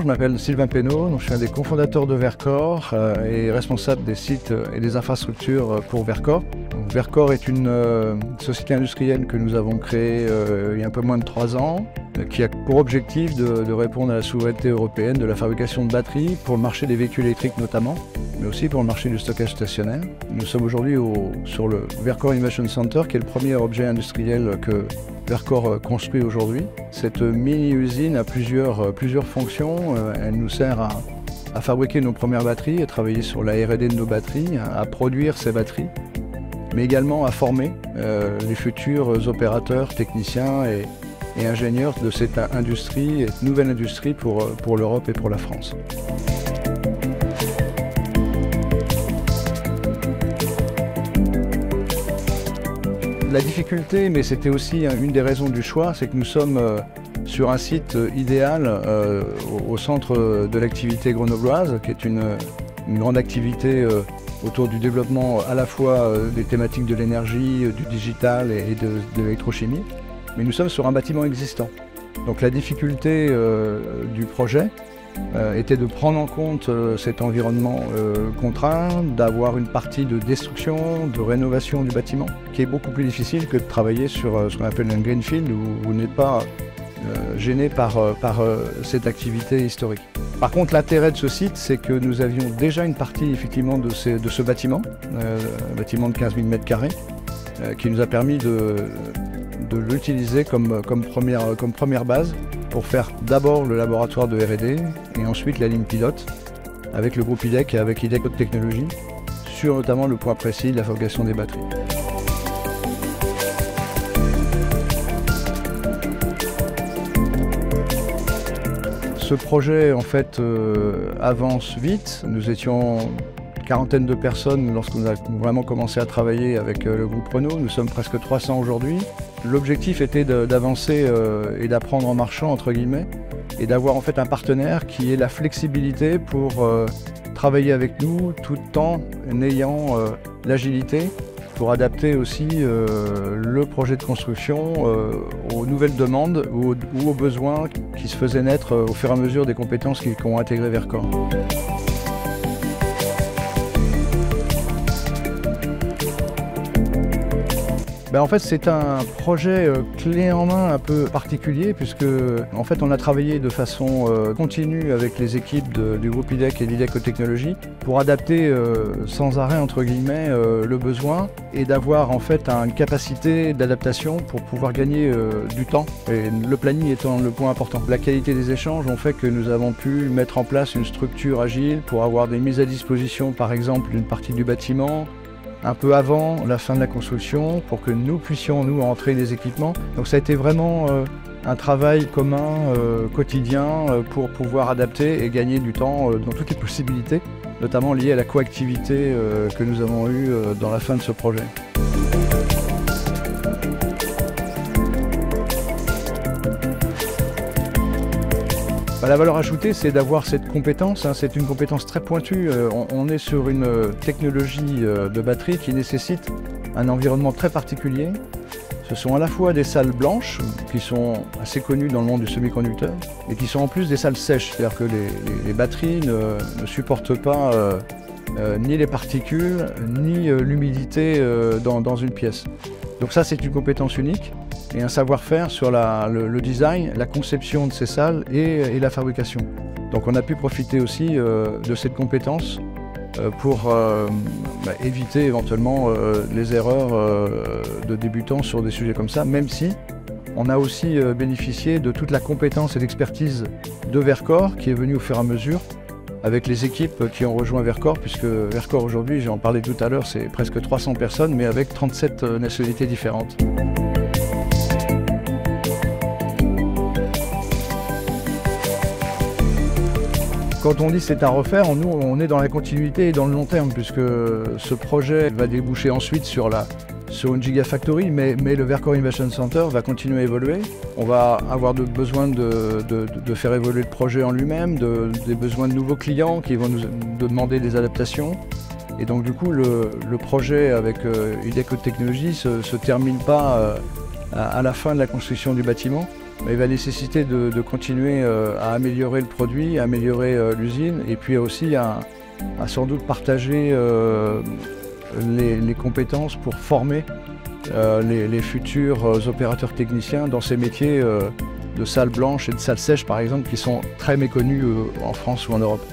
je m'appelle Sylvain Pénaud, je suis un des cofondateurs de Verkor et responsable des sites et des infrastructures pour Verkor. Verkor est une société industrielle que nous avons créée il y a un peu moins de 3 ans, qui a pour objectif de répondre à la souveraineté européenne de la fabrication de batteries pour le marché des véhicules électriques notamment, mais aussi pour le marché du stockage stationnaire. Nous sommes aujourd'hui sur le Verkor Innovation Center, qui est le premier objet industriel que Verkor construit aujourd'hui. Cette mini-usine a plusieurs fonctions. Elle nous sert à fabriquer nos premières batteries, à travailler sur la R&D de nos batteries, à produire ces batteries, mais également à former les futurs opérateurs, techniciens et ingénieurs de cette industrie, cette nouvelle industrie pour l'Europe et pour la France. La difficulté, mais c'était aussi une des raisons du choix, c'est que nous sommes sur un site idéal au centre de l'activité grenobloise, qui est une grande activité autour du développement à la fois des thématiques de l'énergie, du digital et de l'électrochimie. Mais nous sommes sur un bâtiment existant. Donc la difficulté du projet était de prendre en compte cet environnement contraint, d'avoir une partie de destruction, de rénovation du bâtiment, qui est beaucoup plus difficile que de travailler sur ce qu'on appelle un greenfield, où vous n'êtes pas gêné par cette activité historique. Par contre, l'intérêt de ce site, c'est que nous avions déjà une partie effectivement de ce bâtiment, un bâtiment de 15 000 m², qui nous a permis de l'utiliser comme première base pour faire d'abord le laboratoire de R&D et ensuite la ligne pilote avec le groupe IDEC et avec IDEC Haute Technologie sur notamment le point précis de la fabrication des batteries. Ce projet en fait avance vite. Nous étions une quarantaine de personnes lorsqu'on a vraiment commencé à travailler avec le groupe Renault. Nous sommes presque 300 aujourd'hui. L'objectif était d'avancer et d'apprendre en marchant entre guillemets et d'avoir en fait un partenaire qui ait la flexibilité pour travailler avec nous tout en ayant l'agilité pour adapter aussi le projet de construction aux nouvelles demandes ou aux besoins qui se faisaient naître au fur et à mesure des compétences qui ont intégré Verkor. En fait, c'est un projet clé en main un peu particulier puisque en fait, on a travaillé de façon continue avec les équipes du groupe IDEC et d'IDEC Haute Technologie pour adapter sans arrêt entre guillemets le besoin et d'avoir en fait une capacité d'adaptation pour pouvoir gagner du temps, et le planning étant le point important. La qualité des échanges ont fait que nous avons pu mettre en place une structure agile pour avoir des mises à disposition par exemple d'une partie du bâtiment un peu avant la fin de la construction pour que nous puissions nous entrer les équipements. Donc ça a été vraiment un travail commun, quotidien pour pouvoir adapter et gagner du temps dans toutes les possibilités, notamment liées à la coactivité que nous avons eue dans la fin de ce projet. La valeur ajoutée, c'est d'avoir cette compétence, c'est une compétence très pointue. On est sur une technologie de batterie qui nécessite un environnement très particulier. Ce sont à la fois des salles blanches, qui sont assez connues dans le monde du semi-conducteur, et qui sont en plus des salles sèches, c'est-à-dire que les batteries ne supportent pas ni les particules, ni l'humidité dans une pièce. Donc ça, c'est une compétence unique et un savoir-faire sur le design, la conception de ces salles et la fabrication. Donc on a pu profiter aussi de cette compétence pour éviter éventuellement les erreurs de débutants sur des sujets comme ça, même si on a aussi bénéficié de toute la compétence et l'expertise de Verkor qui est venue au fur et à mesure avec les équipes qui ont rejoint Verkor, puisque Verkor aujourd'hui, j'en parlais tout à l'heure, c'est presque 300 personnes, mais avec 37 nationalités différentes. Quand on dit c'est à refaire, nous on est dans la continuité et dans le long terme, puisque ce projet va déboucher ensuite sur une Gigafactory, mais le Verkor Innovation Center va continuer à évoluer. On va avoir besoin de faire évoluer le projet en lui-même, des besoins de nouveaux clients qui vont nous demander des adaptations. Et donc du coup, le projet avec IDEC Haute Technologie se termine pas à la fin de la construction du bâtiment, il va nécessiter de continuer à améliorer le produit, à améliorer l'usine, et puis aussi à sans doute partager les compétences pour former les futurs opérateurs techniciens dans ces métiers de salle blanche et de salle sèche par exemple, qui sont très méconnus en France ou en Europe.